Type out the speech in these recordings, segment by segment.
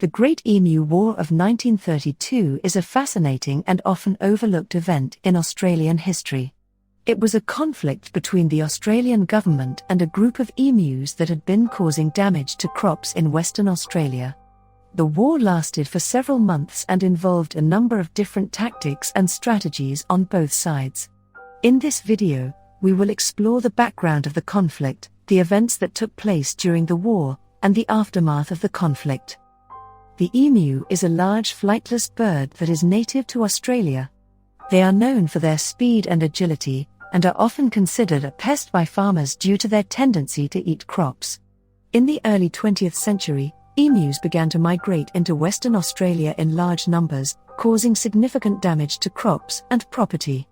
The Great Emu War of 1932 is a fascinating and often overlooked event in Australian history. It was a conflict between the Australian government and a group of emus that had been causing damage to crops in Western Australia. The war lasted for several months and involved a number of different tactics and strategies on both sides. In this video, we will explore the background of the conflict, the events that took place during the war, and the aftermath of the conflict. The emu is a large flightless bird that is native to Australia. They are known for their speed and agility, and are often considered a pest by farmers due to their tendency to eat crops. In the early 20th century, emus began to migrate into Western Australia in large numbers, causing significant damage to crops and property.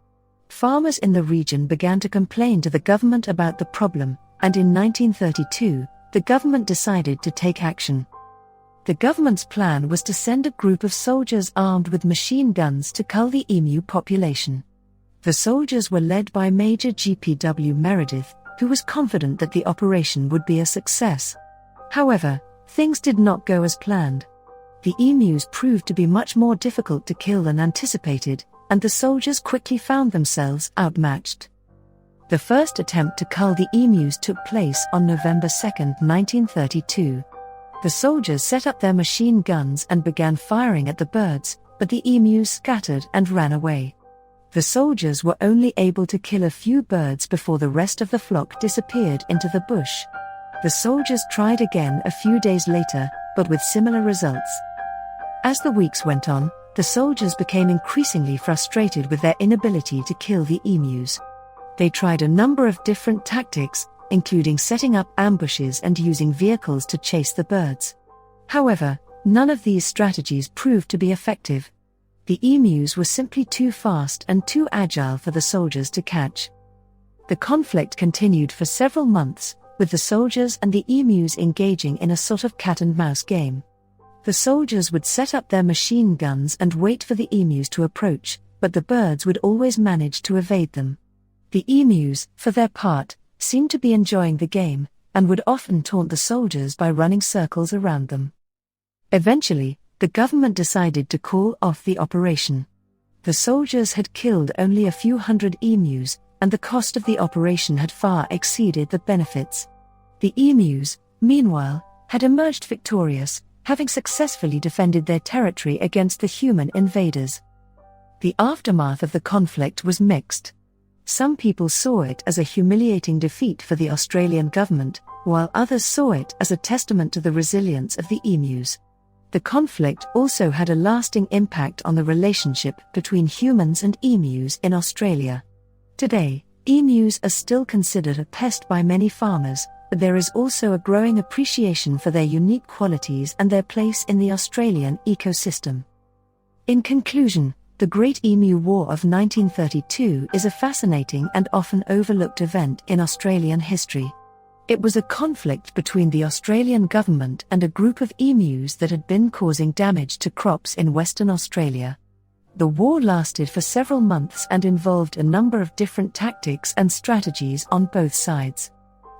Farmers in the region began to complain to the government about the problem, and in 1932, the government decided to take action. The government's plan was to send a group of soldiers armed with machine guns to cull the emu population. The soldiers were led by Major G.P.W. Meredith, who was confident that the operation would be a success. However, things did not go as planned. The emus proved to be much more difficult to kill than anticipated, and the soldiers quickly found themselves outmatched. The first attempt to cull the emus took place on November 2, 1932. The soldiers set up their machine guns and began firing at the birds, but the emus scattered and ran away. The soldiers were only able to kill a few birds before the rest of the flock disappeared into the bush. The soldiers tried again a few days later, but with similar results. As the weeks went on, the soldiers became increasingly frustrated with their inability to kill the emus. They tried a number of different tactics, including setting up ambushes and using vehicles to chase the birds. However, none of these strategies proved to be effective. The emus were simply too fast and too agile for the soldiers to catch. The conflict continued for several months, with the soldiers and the emus engaging in a sort of cat-and-mouse game. The soldiers would set up their machine guns and wait for the emus to approach, but the birds would always manage to evade them. The emus, for their part, seemed to be enjoying the game, and would often taunt the soldiers by running circles around them. Eventually, the government decided to call off the operation. The soldiers had killed only a few hundred emus, and the cost of the operation had far exceeded the benefits. The emus, meanwhile, had emerged victorious, having successfully defended their territory against the human invaders. The aftermath of the conflict was mixed. Some people saw it as a humiliating defeat for the Australian government, while others saw it as a testament to the resilience of the emus. The conflict also had a lasting impact on the relationship between humans and emus in Australia. Today, emus are still considered a pest by many farmers, but there is also a growing appreciation for their unique qualities and their place in the Australian ecosystem. In conclusion, the Great Emu War of 1932 is a fascinating and often overlooked event in Australian history. It was a conflict between the Australian government and a group of emus that had been causing damage to crops in Western Australia. The war lasted for several months and involved a number of different tactics and strategies on both sides.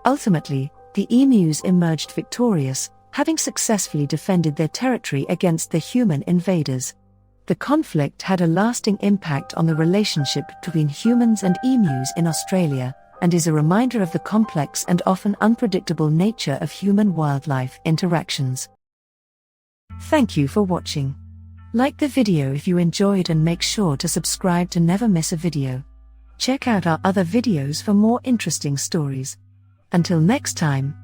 Ultimately, the emus emerged victorious, having successfully defended their territory against the human invaders. The conflict had a lasting impact on the relationship between humans and emus in Australia, and is a reminder of the complex and often unpredictable nature of human-wildlife interactions. Thank you for watching. Like the video if you enjoyed and make sure to subscribe to never miss a video. Check out our other videos for more interesting stories. Until next time.